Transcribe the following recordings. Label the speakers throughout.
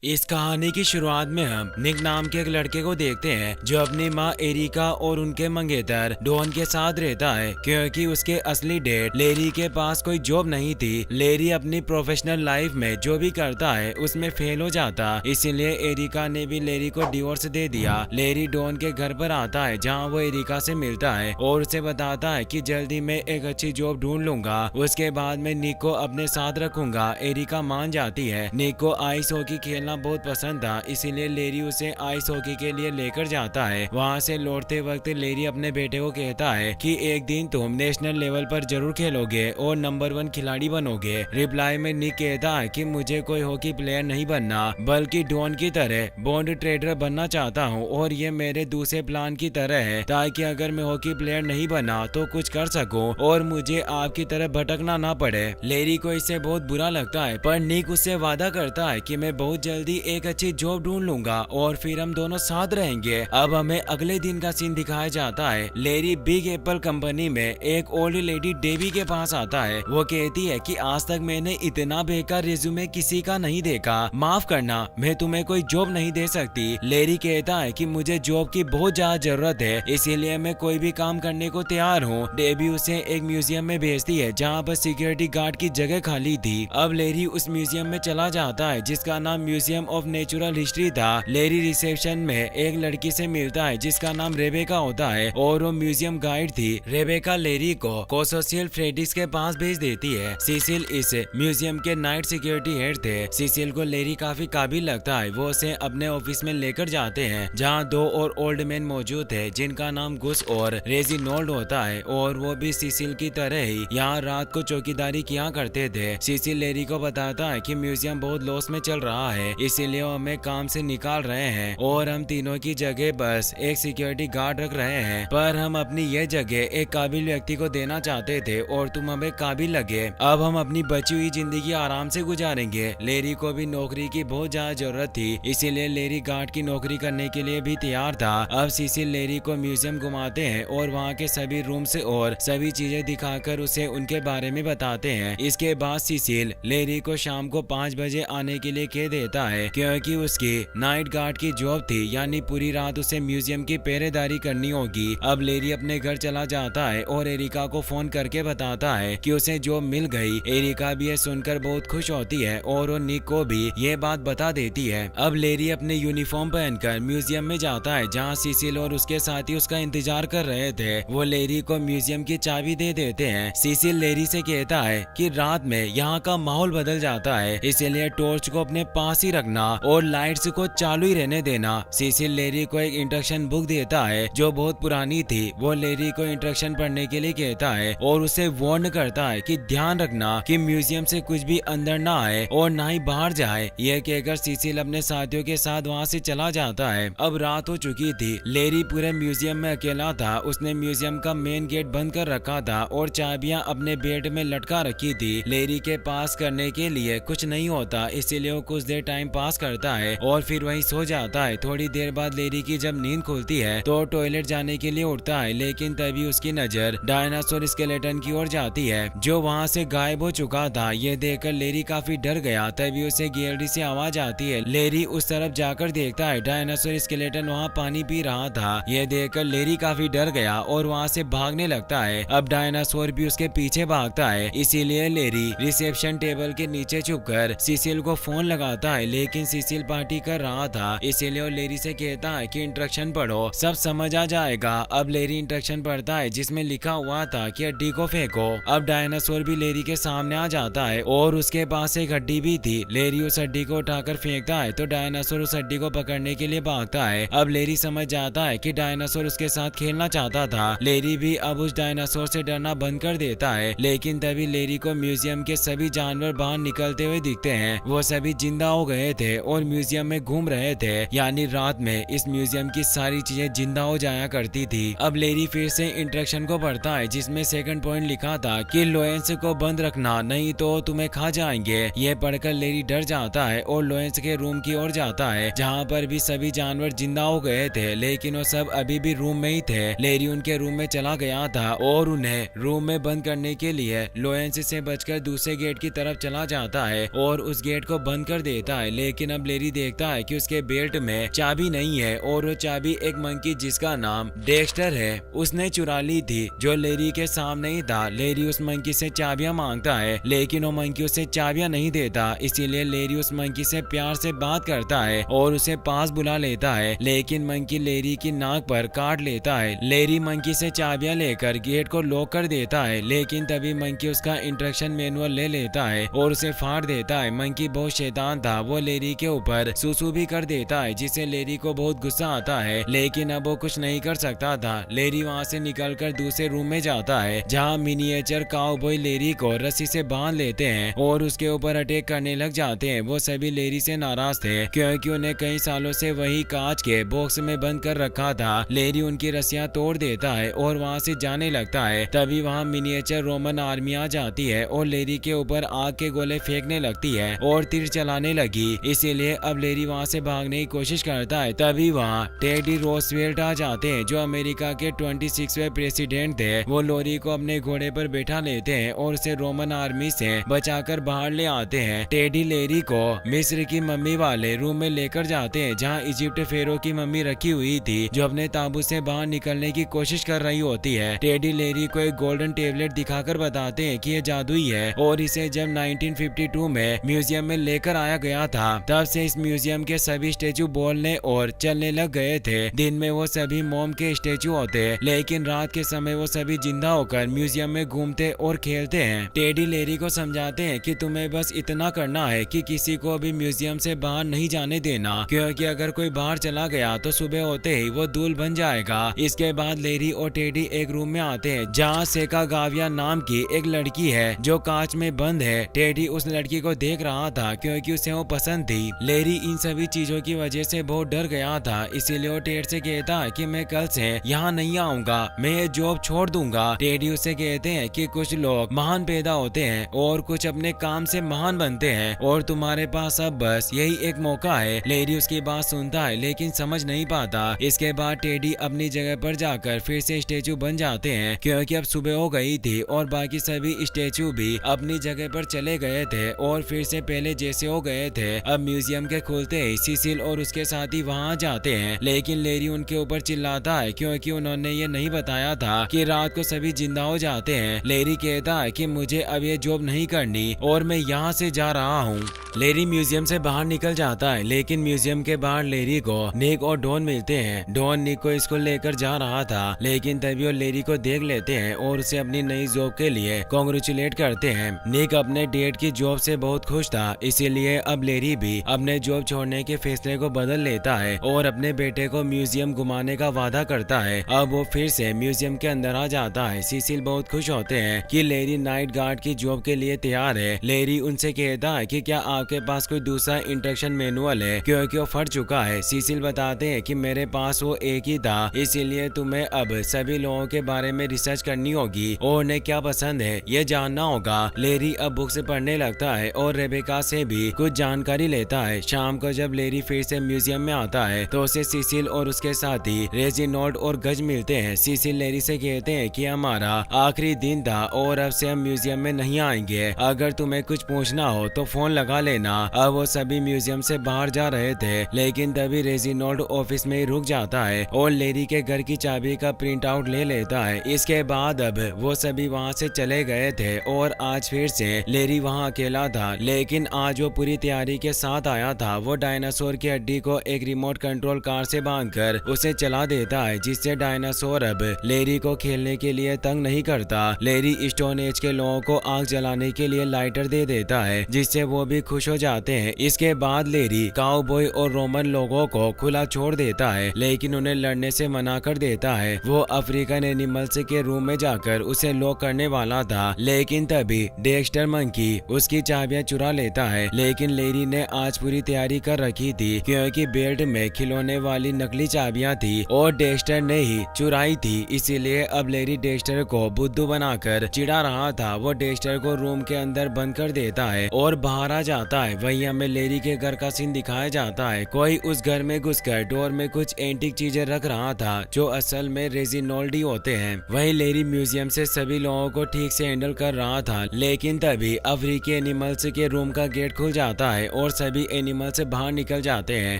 Speaker 1: इस कहानी की शुरुआत में हम निक नाम के एक लड़के को देखते हैं जो अपनी माँ एरिका और उनके मंगेतर डॉन के साथ रहता है क्योंकि उसके असली डेट लेरी के पास कोई जॉब नहीं थी। लेरी अपनी प्रोफेशनल लाइफ में जो भी करता है उसमें फेल हो जाता, इसीलिए एरिका ने भी लेरी को डिवोर्स दे दिया। लेरी डॉन के घर पर आता है जहाँ वो एरिका से मिलता है और उसे बताता है कि जल्दी मैं एक अच्छी जॉब ढूंढ लूंगा, उसके बाद मैं निक को अपने साथ रखूंगा। एरिका मान जाती है। निक को आइस हॉकी खेलना बहुत पसंद था, इसीलिए लेरी उसे आइस हॉकी के लिए लेकर जाता है। वहाँ से लौटते वक्त लेरी अपने बेटे को कहता है कि एक दिन तुम नेशनल लेवल पर जरूर खेलोगे और नंबर 1 खिलाड़ी बनोगे। रिप्लाई में निक कहता है कि मुझे कोई हॉकी प्लेयर नहीं बनना बल्कि डॉन की तरह बॉन्ड ट्रेडर बनना चाहता हूँ और ये मेरे दूसरे प्लान की तरह है ताकि अगर मैं हॉकी प्लेयर नहीं बना तो कुछ कर सकूं और मुझे आपकी तरह भटकना ना पड़े। लेरी को इससे बहुत बुरा लगता है पर निक उससे वादा करता है कि मैं बहुत जल्दी एक अच्छी जॉब ढूंढ लूंगा और फिर हम दोनों साथ रहेंगे। अब हमें अगले दिन का सीन दिखाया जाता है। लेरी बिग एप्पल कंपनी में एक ओल्ड लेडी डेबी के पास आता है। वो कहती है कि आज तक मैंने इतना बेकार रिज्यूमे किसी का नहीं देखा, माफ करना मैं तुम्हें कोई जॉब नहीं दे सकती। लेरी कहता है कि मुझे जॉब की बहुत ज्यादा जरूरत है, इसीलिए मैं कोई भी काम करने को तैयार हूँ। डेबी उसे एक म्यूजियम में भेजती है जहाँ पर सिक्योरिटी गार्ड की जगह खाली थी। अब लेरी उस म्यूजियम में चला जाता है जिसका नाम म्यूजियम ऑफ नेचुरल हिस्ट्री था। लेरी रिसेप्शन में एक लड़की से मिलता है जिसका नाम रेबेका होता है और वो म्यूजियम गाइड थी। रेबेका लेरी को कोसोसियल फ्रेडिक्स के पास भेज देती है। सिसिल इस म्यूजियम के नाइट सिक्योरिटी हेड थे। सिसिल को लेरी काफी काबिल लगता है। वो उसे अपने ऑफिस में लेकर जाते हैं जहाँ 2 और ओल्ड मैन मौजूद है जिनका नाम गुस और रेजिनोल्ड होता है और वो भी सिसिल की तरह ही यहाँ रात को चौकीदारी किया करते थे। सिसिल लेरी को बताता है कि म्यूजियम बहुत लॉस में चल रहा है, इसीलिए वो हमें काम से निकाल रहे हैं और हम तीनों की जगह बस एक सिक्योरिटी गार्ड रख रहे हैं, पर हम अपनी ये जगह एक काबिल व्यक्ति को देना चाहते थे और तुम हमें काबिल लगे। अब हम अपनी बची हुई जिंदगी आराम से गुजारेंगे। लेरी को भी नौकरी की बहुत ज्यादा जरूरत थी, इसीलिए लेरी गार्ड की नौकरी करने के लिए भी तैयार था। अब सिसिल लेरी को म्यूजियम घुमाते हैं और वहाँ के सभी रूम्स और सभी चीजें दिखाकर उसे उनके बारे में बताते हैं। इसके बाद सिसिल लेरी को शाम को 5 बजे आने के लिए कह देता है क्योंकि उसकी नाइट गार्ड की जॉब थी, यानी पूरी रात उसे म्यूजियम की पहरेदारी करनी होगी। अब लेरी अपने घर चला जाता है और एरिका को फोन करके बताता है कि उसे जॉब मिल गई। एरिका भी ये सुनकर बहुत खुश होती है और वो निक को भी ये बात बता देती है। अब लेरी अपने यूनिफॉर्म पहनकर म्यूजियम में जाता है जहाँ सिसिल और उसके साथी उसका इंतजार कर रहे थे। वो लेरी को म्यूजियम की चाबी दे देते हैं। सिसिल लेरी से कहता है कि रात में यहाँ का माहौल बदल जाता है, इसलिए टॉर्च को अपने पास ही रखना और लाइट्स को चालू ही रहने देना। सिसिल लेरी को एक इंस्ट्रक्शन बुक देता है जो बहुत पुरानी थी। वो लेरी को इंस्ट्रक्शन पढ़ने के लिए कहता है और उसे वार्न करता है कि ध्यान रखना कि म्यूजियम से कुछ भी अंदर ना आए और ना ही बाहर जाए। यह कहकर सिसिल अपने साथियों के साथ वहाँ से चला जाता है। अब रात हो चुकी थी। लेरी पूरे म्यूजियम में अकेला था। उसने म्यूजियम का मेन गेट बंद कर रखा था और चाबियां अपने बेड में लटका रखी थी। लेरी के पास करने के लिए कुछ नहीं होता, इसीलिए वो कुछ देर टाइम पास करता है और फिर वहीं सो जाता है। थोड़ी देर बाद लेरी की जब नींद खुलती है तो टॉयलेट जाने के लिए उठता है, लेकिन तभी उसकी नजर डायनासोर स्केलेटन की ओर जाती है जो वहाँ से गायब हो चुका था। ये देखकर लेरी काफी डर गया। तभी उसे गैलरी से आवाज आती है। लेरी उस तरफ जाकर देखता है डायनासोर स्केलेटन वहाँ पानी पी रहा था। ये देखकर लेरी काफी डर गया और वहाँ से भागने लगता है। अब डायनासोर भी उसके पीछे भागता है, इसीलिए लेरी रिसेप्शन टेबल के नीचे छुपकर सिसिल को फोन लगाता है, लेकिन सिसिल पार्टी कर रहा था, इसीलिए वो लेरी से कहता है कि इंस्ट्रक्शन पढ़ो, सब समझ आ जाएगा। अब लेरी इंस्ट्रक्शन पढ़ता है जिसमें लिखा हुआ था कि हड्डी को फेंको। अब डायनासोर भी लेरी के सामने आ जाता है और उसके पास एक हड्डी भी थी। लेरी उस हड्डी को उठाकर फेंकता है तो डायनासोर उस हड्डी को पकड़ने के लिए भागता है। अब लेरी समझ जाता है कि डायनासोर उसके साथ खेलना चाहता था। लेरी भी अब उस डायनासोर से डरना बंद कर देता है, लेकिन तभी लेरी को म्यूजियम के सभी जानवर बाहर निकलते हुए दिखते हैं। वो सभी जिंदा हो गए थे और म्यूजियम में घूम रहे थे, यानी रात में इस म्यूजियम की सारी चीजें जिंदा हो जाया करती थी। अब लेरी फिर से इंस्ट्रक्शन को पढ़ता है जिसमें सेकंड पॉइंट लिखा था कि लोएंस को बंद रखना नहीं तो तुम्हें खा जाएंगे। ये पढ़कर लेरी डर जाता है और लोएंस के रूम की ओर जाता है जहाँ पर भी सभी जानवर जिंदा हो गए थे, लेकिन वो सब अभी भी रूम में ही थे। लेरी उनके रूम में चला गया था और उन्हें रूम में बंद करने के लिए लोएंस से बचकर दूसरे गेट की तरफ चला जाता है और उस गेट को बंद कर देता है, लेकिन अब लेरी देखता है कि उसके बेल्ट में चाबी नहीं है और वो चाबी एक मंकी जिसका नाम डेक्स्टर है उसने चुरा ली थी, जो लेरी के सामने ही था। लेरी उस मंकी से चाबियां मांगता है लेकिन वो मंकी उसे चाबियां नहीं देता, इसीलिए लेरी उस मंकी से प्यार से बात करता है और उसे पास बुला लेता है, लेकिन मंकी लेरी की नाक पर काट लेता है। लेरी मंकी से चाबियां लेकर गेट को लॉक कर देता है, लेकिन तभी मंकी उसका इंस्ट्रक्शन मैनुअल ले लेता है और उसे फाड़ देता है। मंकी बहुत शैतान था, वो लेरी के ऊपर सुसु भी कर देता है जिससे लेरी को बहुत गुस्सा आता है, लेकिन अब वो कुछ नहीं कर सकता था। लेरी वहाँ से निकलकर दूसरे रूम में जाता है जहाँ मिनिएचर काउबॉय लेरी को रस्सी से बांध लेते हैं और उसके ऊपर अटैक करने लग जाते हैं। वो सभी लेरी से नाराज थे क्योंकि उन्हें कई सालों से वही कांच के बॉक्स में बंद कर रखा था। लेरी उनकी रस्सियां तोड़ देता है और वहाँ से जाने लगता है। तभी वहाँ मिनिएचर रोमन आर्मी आ जाती है और लेरी के ऊपर आग के गोले फेंकने लगती है और तीर चलाने लगी, इसीलिए अब लेरी वहाँ से भागने की कोशिश करता है। तभी वहाँ टेडी रोस्वेल्ट आ जाते हैं जो अमेरिका के 26वें प्रेसिडेंट थे। वो लोरी को अपने घोड़े पर बैठा लेते हैं और उसे रोमन आर्मी से बचाकर बाहर ले आते हैं। टेडी लेरी को मिस्र की मम्मी वाले रूम में लेकर जाते हैं जहाँ इजिप्ट फेरो की मम्मी रखी हुई थी जो अपने ताबूत से बाहर निकलने की कोशिश कर रही होती है। टेडी लेरी को एक गोल्डन टेबलेट दिखाकर बताते हैं कि ये जादुई है और इसे जब 1952 में म्यूजियम में लेकर आया गया था तब से इस म्यूजियम के सभी स्टेचू बोलने और चलने लग गए थे। दिन में वो सभी मोम के स्टेचू होते लेकिन रात के समय वो सभी जिंदा होकर म्यूजियम में घूमते और खेलते हैं। टेडी लेरी को समझाते हैं कि तुम्हें बस इतना करना है कि किसी को भी म्यूजियम से बाहर नहीं जाने देना, क्योंकि अगर कोई बाहर चला गया तो सुबह होते ही वो दूल बन जाएगा। इसके बाद लेरी और टेडी एक रूम में आते हैं जहाँ सेका गाविया नाम की एक लड़की है जो कांच में बंद है। टेडी उस लड़की को देख रहा था क्योंकि उसे वो पसंद थी। लेरी इन सभी चीजों की वजह से बहुत डर गया था, इसीलिए वो टेड से कहता है कि मैं कल से यहाँ नहीं आऊंगा, मैं ये जॉब छोड़ दूंगा। टेडी उसे कहते हैं कि कुछ लोग महान पैदा होते हैं और कुछ अपने काम से महान बनते हैं और तुम्हारे पास अब बस यही एक मौका है। लेरी उसकी बात सुनता है लेकिन समझ नहीं पाता। इसके बाद टेडी अपनी जगह पर जाकर फिर से स्टेचू बन जाते हैं क्योंकि अब सुबह हो गई थी और बाकी सभी स्टेचू भी अपनी जगह पर चले गए थे और फिर से पहले जैसे हो गए थे। अब म्यूजियम के खुलते ही सिसिल और उसके साथी वहाँ जाते हैं, लेकिन लेरी उनके ऊपर चिल्लाता है क्योंकि उन्होंने ये नहीं बताया था कि रात को सभी जिंदा हो जाते हैं। लेरी कहता है कि मुझे अब ये जॉब नहीं करनी और मैं यहाँ से जा रहा हूँ। लेरी म्यूजियम से बाहर निकल जाता है, लेकिन म्यूजियम के बाहर लेरी को निक और डॉन मिलते हैं। डॉन निक को स्कूल लेकर जा रहा था, लेकिन तभी वो लेरी को देख लेते हैं और उसे अपनी नई जॉब के लिए कांग्रेचुलेट करते हैं। निक अपने डेट की जॉब से बहुत खुश था, इसीलिए अब लेरी भी अपने जॉब छोड़ने के फैसले को बदल लेता है और अपने बेटे को म्यूजियम घुमाने का वादा करता है। अब वो फिर से म्यूजियम के अंदर आ जाता है। सिसिल बहुत खुश होते हैं कि लेरी नाइट गार्ड की जॉब के लिए तैयार है। लेरी उनसे कहता है कि क्या आपके पास कोई दूसरा इंस्ट्रक्शन मैनुअल है क्योंकि वो फट चुका है। सिसिल बताते हैं कि मेरे पास वो एक ही था, इसीलिए तुम्हें अब सभी लोगों के बारे में रिसर्च करनी होगी और उन्हें क्या पसंद है ये जानना होगा। लेरी अब बुक्स पढ़ने लगता है और रेबेका से भी कुछ जानकारी लेता है। शाम को जब लेरी फिर से म्यूजियम में आता है तो उसे सिसिल और उसके साथी रेजिनॉल्ड और गज मिलते हैं। सिसिल लेरी से कहते हैं कि हमारा आखिरी दिन था और अब से हम म्यूजियम में नहीं आएंगे, अगर तुम्हें कुछ पूछना हो तो फोन लगा लेना। अब वो सभी म्यूजियम से बाहर जा रहे थे, लेकिन तभी रेजिनॉल्ड ऑफिस में ही रुक जाता है और लेरी के घर की चाबी का प्रिंट आउट ले लेता है। इसके बाद अब वो सभी वहाँ से चले गए थे और आज फिर से लेरी वहाँ अकेला था, लेकिन आज वो पूरी तैयारी के साथ आया था। वो डायनासोर की हड्डी को एक रिमोट कंट्रोल कार से बांधकर उसे चला देता है, जिससे डायनासोर अब लेरी को खेलने के लिए तंग नहीं करता। लेरी स्टोन एज के लोगों को आग जलाने के लिए लाइटर दे देता है, जिससे वो भी खुश हो जाते हैं। इसके बाद लेरी काउबॉय और रोमन लोगों को खुला छोड़ देता है, लेकिन उन्हें लड़ने से मना कर देता है। वो अफ्रीकन एनिमल्स के रूम में जाकर उसे लॉक करने वाला था, लेकिन तभी डेक्स्टर मंकी उसकी चाबियां चुरा लेता है। लेकिन लेरी ने आज पूरी तैयारी कर रखी थी क्योंकि बेल्ट में खिलौने वाली नकली चाबियां थी और डेक्स्टर ने ही चुराई थी, इसीलिए अब लेरी डेक्स्टर को बुद्धू बनाकर चिढ़ा रहा था। वो डेक्स्टर को रूम के अंदर बंद कर देता है और बाहर आ जाता है। वहीं हमें लेरी के घर का सीन दिखाया जाता है। कोई उस घर में घुसकर डोर में कुछ एंटीक चीजें रख रहा था जो असल में रेजिनॉल्ड ही होते हैं। वहीं लेरी म्यूजियम से सभी लोगों को ठीक से हैंडल कर रहा था, लेकिन तभी अफ्रीकी एनिमल्स के रूम का गेट खुल जाता है और सभी एनिमल्स बाहर निकल जाते हैं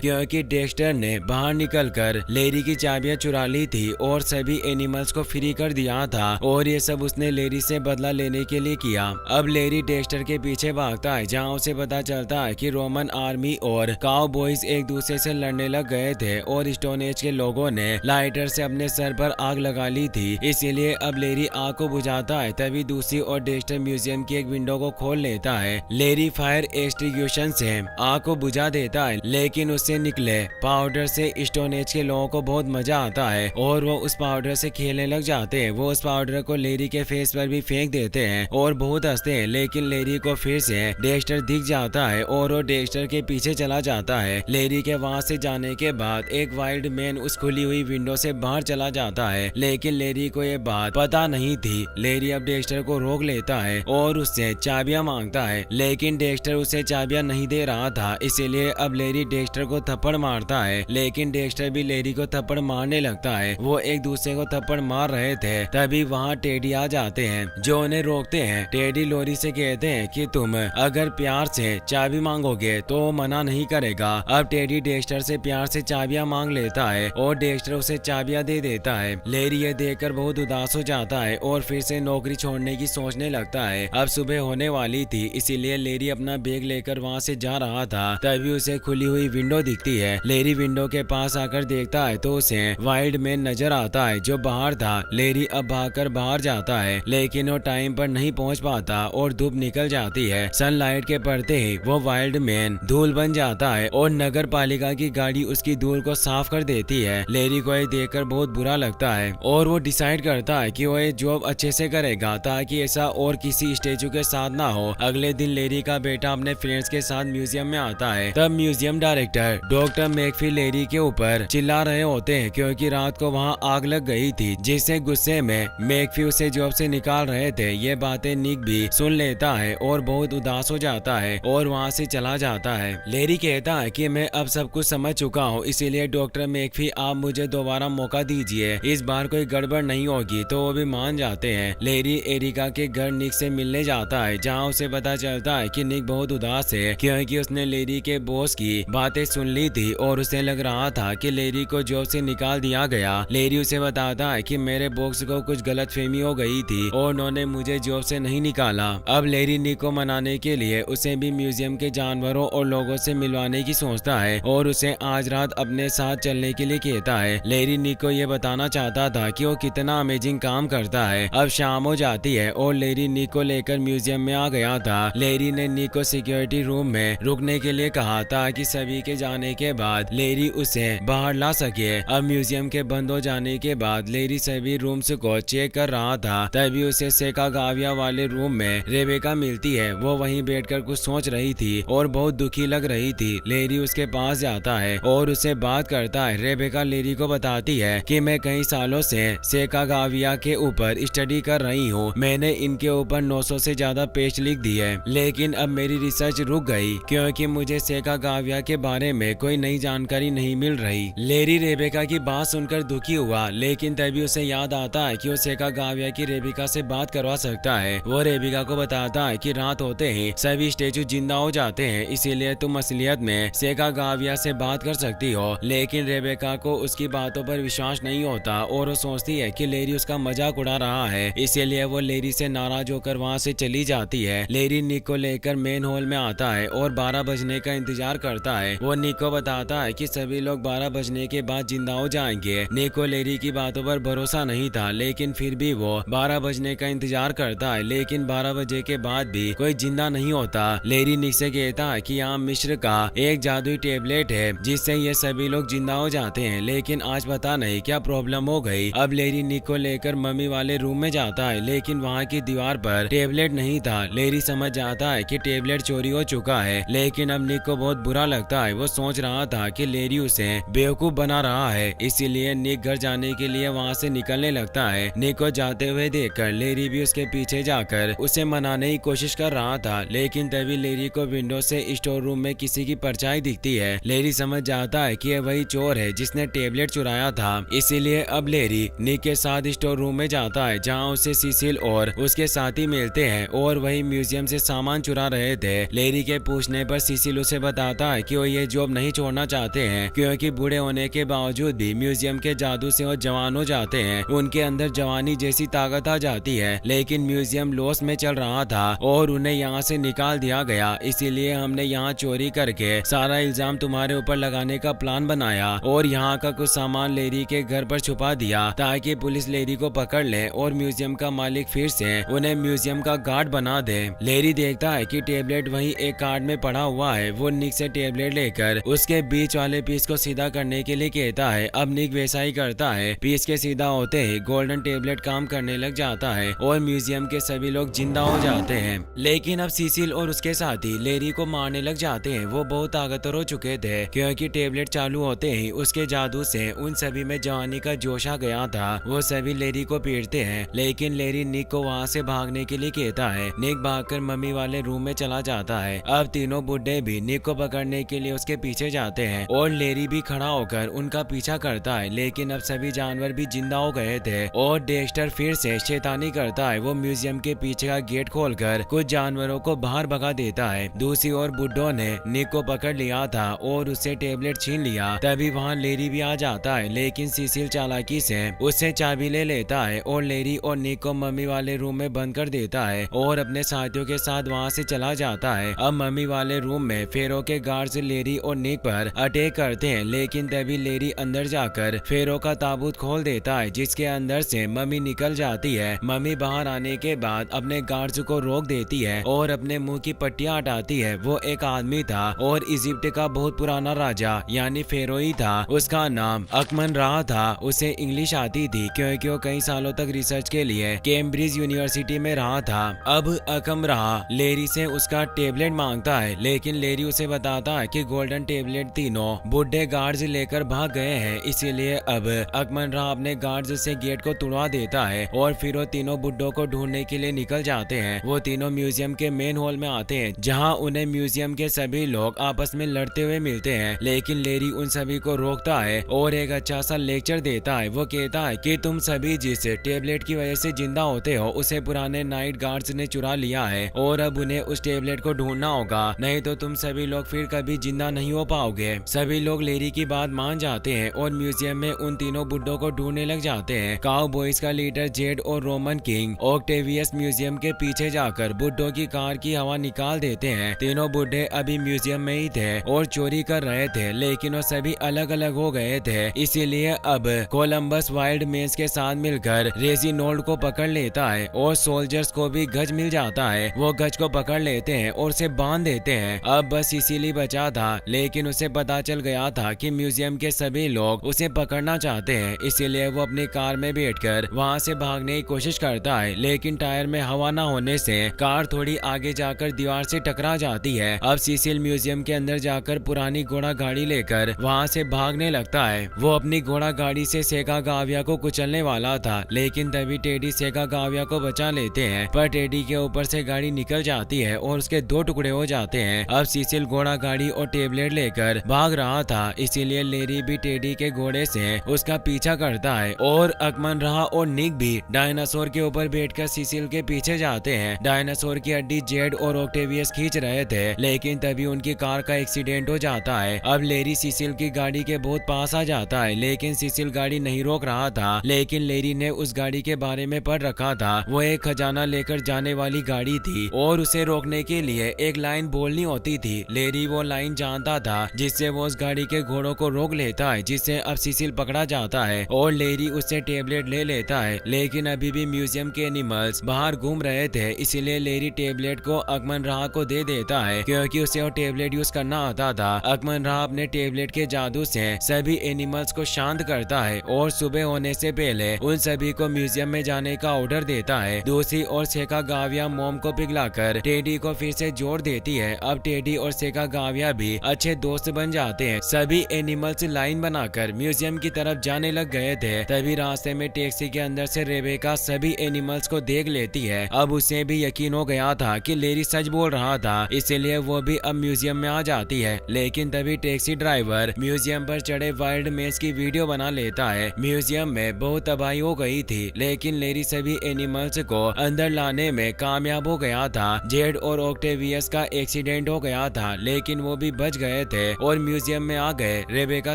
Speaker 1: क्योंकि डेक्स्टर ने बाहर निकलकर लेरी की चाबियां चुरा ली थी और सभी एनिमल्स को फ्री कर दिया था और ये सब उसने लेरी से बदला लेने के लिए किया। अब लेरी डेक्स्टर के पीछे भागता है जहाँ उसे पता चलता है कि रोमन आर्मी और काउबॉयज एक दूसरे से लड़ने लग गए थे और स्टोन एज के लोगों ने लाइटर से अपने सर पर आग लगा ली थी, इसीलिए अब लेरी आग को बुझाता है। तभी दूसरी ओर डेक्स्टर म्यूजियम की एक विंडो को खोल लेता है। लेरी फायर एक्सटिंग्विशन से आग को बुझा देता है, लेकिन उससे निकले पाउडर से स्टोन एज के लोगों को बहुत मजा आता है और वो उस पाउडर से खेलने लग जाते हैं। वो उस पाउडर को लेरी के फेस पर भी फेंक देते हैं और बहुत हंसते हैं, लेकिन लेरी को फिर से डेक्स्टर दिख जाता है और वो डेक्स्टर के पीछे चला जाता है। लेरी के वहां से जाने के बाद एक वाइल्ड मैन उस खुली हुई विंडो से बाहर चला जाता है, लेकिन लेरी को ये बात पता नहीं थी। लेरी अब डेक्स्टर को रोक लेता है और उससे चाबियां मांगता है, लेकिन डेक्स्टर उसे चाबियां नहीं दे रहा था, इसीलिए अब लेरी डेक्स्टर को थप्पड़ मारता है, लेकिन डेक्स्टर भी लेरी को थप्पड़ मारने लगता है। वो एक दूसरे को थप्पड़ मार रहे थे, तभी वहाँ टेडी आ जाते हैं जो उन्हें रोकते हैं। टेडी लोरी से कहते हैं कि तुम अगर प्यार से चाबी मांगोगे तो वो मना नहीं करेगा। अब टेडी डेक्स्टर से प्यार से चाबियां मांग लेता है और डेक्स्टर उसे चाबियां दे देता है। लेरी ये देखकर बहुत उदास हो जाता है और फिर से नौकरी छोड़ने की सोचने लगता है। अब सुबह होने वाली थी, इसीलिए लेरी अपना बैग लेकर वहाँ से जा रहा था, तभी उसे खुली हुई विंडो दिखती है। लेरी विंडो के पास आकर देखता है तो उसे वाइल्ड मैन नजर आता है जो बाहर था। लेरी अब भागकर बाहर जाता है, लेकिन वो टाइम पर नहीं पहुंच पाता और धूप निकल जाती है। सनलाइट के पड़ते ही वो वाइल्ड मैन धूल बन जाता है और नगर पालिका की गाड़ी उसकी धूल को साफ कर देती है। लेरी को ये देखकर बहुत बुरा लगता है और वो डिसाइड करता है कि वो ये जॉब अच्छे से करेगा ताकि ऐसा और किसी स्टेचू के साथ ना हो। अगले दिन लेरी का बेटा अपने फ्रेंड्स के साथ म्यूजियम में आता है। तब म्यूजियम डायरेक्टर डॉक्टर मैकफी लेरी के ऊपर चिल्ला रहे होते हैं क्योंकि रात को वहाँ आग लग गई थी, जिससे गुस्से में मैकफी उसे जॉब से निकाल रहे थे। ये बातें निक भी सुन लेता है और बहुत उदास हो जाता है और वहाँ से चला जाता है। लेरी कहता है कि मैं अब सब कुछ समझ चुका हूँ, इसीलिए डॉक्टर मैकफी आप मुझे दोबारा मौका दीजिए, इस बार कोई गड़बड़ नहीं होगी। तो वो भी मान जाते हैं। लेरी एरिका के घर निक से मिलने जाता है जहाँ उसे पता चलता है कि निक बहुत उदास है क्योंकि उसने लेरी के बॉस की बातें सुन ली थी और उसे लग रहा था कि लेरी को जॉब से निकाल दिया गया। लेरी उसे बताता है कि मेरे बॉस को कुछ गलतफहमी हो गई थी और उन्होंने मुझे जॉब से नहीं निकाला। अब लेरी निक को मनाने के लिए उसे भी म्यूजियम के जानवरों और लोगों से मिलवाने की सोचता है और उसे आज रात अपने साथ चलने के लिए कहता है। लेरी निक को ये बताना चाहता था कि वो कितना अमेजिंग काम करता है। अब शाम हो जाती है और लेरी निक को लेकर म्यूजियम में आ गया था। लेरी ने निक को सिक्योरिटी रूम में रुकने के लिए कहा ताकि सभी के जाने के बाद लेरी उसे बाहर ला सके। अब म्यूजियम के बंद हो जाने के बाद लेरी सभी रूम्स को चेक कर रहा था, तभी उसे सेका गाविया वाले रूम में रेबेका मिलती है। वो वहीं बैठकर कुछ सोच रही थी और बहुत दुखी लग रही थी। लेरी उसके पास जाता है और उसे बात करता है। रेबेका लेरी को बताती है कि मैं कई सालों से सेका गाविया के ऊपर स्टडी कर रही हूँ। मैंने इनके ऊपर 900 से ज्यादा पेज लिख दी है, लेकिन अब मेरी रिसर्च रुक गई क्योंकि मुझे सेका गाविया के बारे में कोई नई जानकारी नहीं मिल रही। लेरी रेबेका की बात सुनकर दुखी हुआ, लेकिन तभी उसे याद आता है कि वो सेका गाविया की रेबेका से बात करवा सकता है। वो रेबेका को बताता है कि रात होते ही सभी स्टेचू जिंदा हो जाते हैं, इसीलिए तुम असलियत में सेका गाविया से बात कर सकती हो। लेकिन रेबेका को उसकी बातों पर विश्वास नहीं होता और वो सोचती है कि लेरी उसका मजाक उड़ा रहा है, इसीलिए वो लेरी से नाराज होकर वहाँ से चली जाती है। लेरी निक को लेकर मेन हॉल में आता है और 12 बजने का इंतजार करता है। वो निक को बताता है कि सभी लोग 12 बजने के बाद जिंदा हो जाएंगे। निक को लेरी की बातों पर भरोसा नहीं था, लेकिन फिर भी वो 12 बजने का इंतजार करता है, लेकिन 12 बजे के बाद भी कोई जिंदा नहीं होता। लेरी निक से कहता है कि यहाँ मिश्र का एक जादुई टेबलेट है जिससे ये सभी लोग जिंदा हो जाते हैं, लेकिन आज पता नहीं क्या प्रॉब्लम हो गई। अब लेरी निक को लेकर मम्मी वाले रूम में जाता है, लेकिन वहाँ की दीवार पर टेबलेट नहीं था। लेरी समझ जाता है कि टेबलेट चोरी हो चुका है, लेकिन अब निक को बहुत बुरा लगता है। वो सोच रहा था कि लेरी उसे बेवकूफ बना रहा है, इसीलिए निक घर जाने के लिए वहाँ से निकलने लगता है। निक को जाते हुए देखकर लेरी भी उसके पीछे जाकर उसे मनाने की कोशिश कर रहा था, लेकिन तभी लेरी को विंडो से स्टोर रूम में किसी की परछाई दिखती है। लेरी समझ जाता है कि यह वही चोर है जिसने टेबलेट चुराया था, इसीलिए अब लेरी निक के साथ स्टोर रूम में जाता है जहाँ उसे सिसिल और उसके साथी मिलते हैं और वही म्यूजियम से सामान चुरा रहे थे। लेरी के पूछने पूछने पर सिसिल उसे बताता है कि वो ये जॉब नहीं छोड़ना चाहते हैं क्योंकि बूढ़े होने के बावजूद भी म्यूजियम के जादू से वो जवान हो जाते हैं। उनके अंदर जवानी जैसी ताकत आ जाती है। लेकिन म्यूजियम लॉस में चल रहा था और उन्हें यहाँ से निकाल दिया गया, इसीलिए हमने यहाँ चोरी करके सारा इल्जाम तुम्हारे ऊपर लगाने का प्लान बनाया और यहाँ का कुछ सामान लेरी के घर पर छुपा दिया ताकि पुलिस लेरी को पकड़ ले और म्यूजियम का मालिक फिर से उन्हें म्यूजियम का गार्ड बना दे। लेरी देखता है कि टेबलेट वहीं एक कार्ड में पड़ा हुआ है। वो निक से टेबलेट लेकर उसके बीच वाले पीस को सीधा करने के लिए कहता है। अब निक वैसा ही करता है। पीस के सीधा होते ही गोल्डन टेबलेट काम करने लग जाता है और म्यूजियम के सभी लोग जिंदा हो जाते हैं। लेकिन अब सिसिल और उसके साथी लेरी को मारने लग जाते हैं। वो बहुत ताकतवर हो चुके थे क्योंकि टेबलेट चालू होते ही उसके जादू से उन सभी में जवानी का जोश आ गया था। वो सभी लेरी को पीटते हैं लेकिन लेरी निक को वहाँ से भागने के लिए कहता है। निक भागकर मम्मी वाले रूम में चला जाता है। अब तीनों बुड्ढे भी निक को पकड़ने के लिए उसके पीछे जाते हैं और लेरी भी खड़ा होकर उनका पीछा करता है। लेकिन अब सभी जानवर भी जिंदा हो गए थे और डेक्स्टर फिर से शैतानी करता है। वो म्यूजियम के पीछे का गेट खोलकर कुछ जानवरों को बाहर भगा देता है। दूसरी ओर बुड्ढों ने निक को पकड़ लिया था और उससे टेबलेट छीन लिया। तभी वहाँ लेरी भी आ जाता है लेकिन सिसिल चालाकी से उससे चाबी ले लेता है और लेरी और निक को मम्मी वाले रूम में बंद कर देता है और अपने साथियों के साथ वहाँ से चला जाता है। अब मम्मी वाले रूम में फेरो के गार्ड्स लेरी और निक पर अटैक करते हैं लेकिन तभी लेरी अंदर जाकर फेरो का ताबूत खोल देता है जिसके अंदर से मम्मी निकल जाती है। मम्मी बाहर आने के बाद अपने गार्ड्स को रोक देती है और अपने मुंह की पट्टियां हटाती है। वो एक आदमी था और इजिप्ट का बहुत पुराना राजा यानी फेरो ही था। उसका नाम अकमन राह था। उसे इंग्लिश आती थी क्योंकि वो कई सालों तक रिसर्च के लिए कैम्ब्रिज यूनिवर्सिटी में रहा था। अब अकम राह लेरी से उसका टेबलेट मांगता है लेकिन लेरी उसे बताता है कि गोल्डन टेबलेट तीनों बुड्ढे गार्ड्स लेकर भाग गए हैं, इसीलिए अब अकमन राह अपने गार्ड्स से गेट को तोड़वा देता है और फिर वो तीनों बुड्ढों को ढूंढने के लिए निकल जाते हैं। वो तीनों म्यूजियम के मेन हॉल में आते हैं जहां उन्हें म्यूजियम के सभी लोग आपस में लड़ते हुए मिलते हैं लेकिन लेरी उन सभी को रोकता है और एक अच्छा सा लेक्चर देता है। वो कहता है कि तुम सभी जिस टेबलेट की वजह से जिंदा होते हो उसे पुराने नाइट गार्ड्स ने चुरा लिया है और अब उन्हें उस टेबलेट को ढूंढना होगा, नहीं तो तुम सभी लोग फिर कभी जिंदा नहीं हो पाओगे। सभी लोग लेरी की बात मान जाते हैं और म्यूजियम में उन तीनों बुड्ढों को ढूंढने लग जाते हैं। काउ बॉयज का लीडर जेड और रोमन किंग ऑक्टेवियस म्यूजियम के पीछे जाकर बुड्ढों की कार की हवा निकाल देते हैं। तीनों बुड्ढे अभी म्यूजियम में ही थे और चोरी कर रहे थे लेकिन वो सभी अलग अलग हो गए थे, इसीलिए अब कोलंबस वाइल्ड मेंस के साथ मिलकर रेजिनोल्ड को पकड़ लेता है और सोल्जर्स को भी गज मिल जाता है। वो गज को पकड़ लेते हैं और उसे बांध देते हैं। अब बस इसीलिए बचा था लेकिन उसे पता चल गया था कि म्यूजियम के सभी लोग उसे पकड़ना चाहते हैं, इसीलिए वो अपनी कार में बैठकर वहां से भागने की कोशिश करता है लेकिन टायर में हवा न होने से कार थोड़ी आगे जाकर दीवार से टकरा जाती है। अब सिसिल म्यूजियम के अंदर जाकर पुरानी घोड़ा गाड़ी लेकर वहां से भागने लगता है। वो अपनी घोड़ा गाड़ी से सेका गाविया को कुचलने वाला था लेकिन तभी टेडी सेका गाविया को बचा लेते हैं, पर टेडी के ऊपर से गाड़ी निकल जाती है और उसके दो टुकड़े हो जाते हैं। अब सिसिल घोड़ा गाड़ी और टेबलेट लेकर भाग रहा था, इसीलिए लेरी भी टेडी के घोड़े से उसका पीछा करता है और अकमन राह और निक भी डायनासोर के ऊपर बैठकर सिसिल के पीछे जाते हैं। डायनासोर की हड्डी जेड और ऑक्टेवियस खींच रहे थे लेकिन तभी उनकी कार का एक्सीडेंट हो जाता है। अब लेरी सिसिल की गाड़ी के बहुत पास आ जाता है लेकिन सिसिल गाड़ी नहीं रोक रहा था, लेकिन लेरी ने उस गाड़ी के बारे में पढ़ रखा था। वो एक खजाना लेकर जाने वाली गाड़ी थी और उसे रोकने के लिए एक लाइन बोलनी होती थी। लेरी वो लाइन जानता था जिससे वो उस गाड़ी के घोड़ों को रोक लेता है, जिससे अब सिसिल पकड़ा जाता है और लेरी उससे टेबलेट ले लेता है। लेकिन अभी भी म्यूजियम के एनिमल्स बाहर घूम रहे थे, इसीलिए लेरी टेबलेट को अकमन राह को दे देता है क्योंकि उसे वो टेबलेट यूज करना आता था। अकमन राह अपने टेबलेट के जादू से सभी एनिमल्स को शांत करता है और सुबह होने से पहले उन सभी को म्यूजियम में जाने का ऑर्डर देता है। दूसरी ओर सेका गाविया मोम को पिघलाकर टेडी को फिर से जोड़ देती है। अब टेडी और सेका गाविया भी अच्छे दोस्त बन जाते हैं। सभी एनिमल्स लाइन बनाकर म्यूजियम की तरफ जाने लग गए थे। तभी रास्ते में टैक्सी के अंदर से रेबेका सभी एनिमल्स को देख लेती है। अब उसे भी यकीन हो गया था कि लेरी सच बोल रहा था, इसीलिए वो भी अब म्यूजियम में आ जाती है। लेकिन तभी टैक्सी ड्राइवर म्यूजियम पर चढ़े वाइल्ड मेज की वीडियो बना लेता है। म्यूजियम में बहुत तबाही हो गई थी लेकिन लेरी सभी एनिमल्स को अंदर लाने में कामयाब हो गया था। जेड और ऑक्टेवियस का एक्सीडेंट हो गया था, लेकिन वो भी बच गए थे और म्यूजियम में आ गए। रेबेका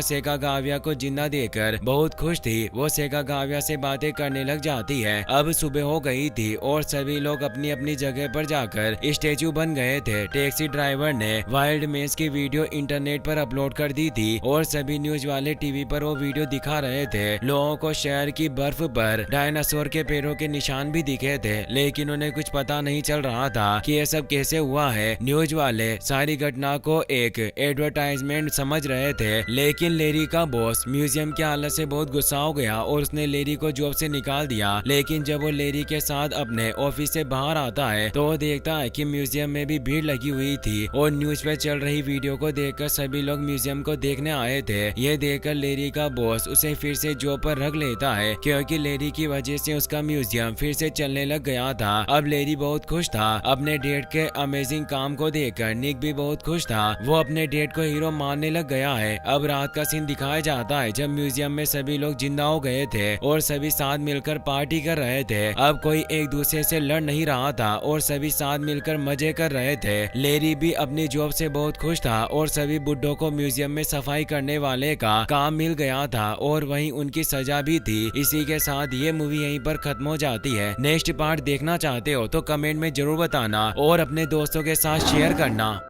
Speaker 1: सेकागाविया को जिंदा देखकर बहुत खुश थी। वो सेकागाविया से बातें करने लग जाती है। अब सुबह हो गई थी और सभी लोग अपनी अपनी जगह पर जाकर स्टेचू बन गए थे। टैक्सी ड्राइवर ने वाइल्ड मेज की वीडियो इंटरनेट पर अपलोड कर दी थी और सभी न्यूज वाले टीवी पर वो वीडियो दिखा रहे थे। लोगों को शहर की बर्फ पर डायनासोर के पैरों के निशान भी दिखे थे, लेकिन उन्हें कुछ पता नहीं चल रहा था कि ये सब कैसे हुआ है। न्यूज वाले सारी घटना को एक एडवर्टाइजमेंट समझ रहे थे, लेकिन लेरी का बॉस म्यूजियम की हालत से बहुत गुस्सा हो गया और उसने लेरी को जॉब से निकाल दिया। लेकिन जब वो लेरी के साथ अपने ऑफिस से बाहर आता है तो वो देखता है कि म्यूजियम में भी भीड़ लगी हुई थी और न्यूज पे चल रही वीडियो को देखकर सभी लोग म्यूजियम को देखने आए थे। ये देखकर लेरी का बॉस उसे फिर से जॉब पर रख लेता है, क्योंकि लेरी की वजह से उसका म्यूजियम फिर से चलने लग गया था। अब लेरी बहुत खुश था। अपने डेट के अमेजिंग काम को देखकर निक भी बहुत खुश था। वो अपने डेट को हीरो मानने लग गया है। अब रात का सीन दिखाया जाता है जब म्यूजियम में सभी लोग जिंदा हो गए थे और सभी साथ मिलकर पार्टी कर रहे थे। अब कोई एक दूसरे से लड़ नहीं रहा था और सभी साथ मिलकर मजे कर रहे थे। लेरी भी अपनी जॉब से बहुत खुश था और सभी बुड्ढों को म्यूजियम में सफाई करने वाले का काम मिल गया था और वहीं उनकी सजा भी थी। इसी के साथ ये मूवी यहीं पर खत्म हो जाती है। नेक्स्ट पार्ट देखना चाहते हो तो कमेंट में जरूर बताना और अपने दोस्तों के साथ शेयर करना।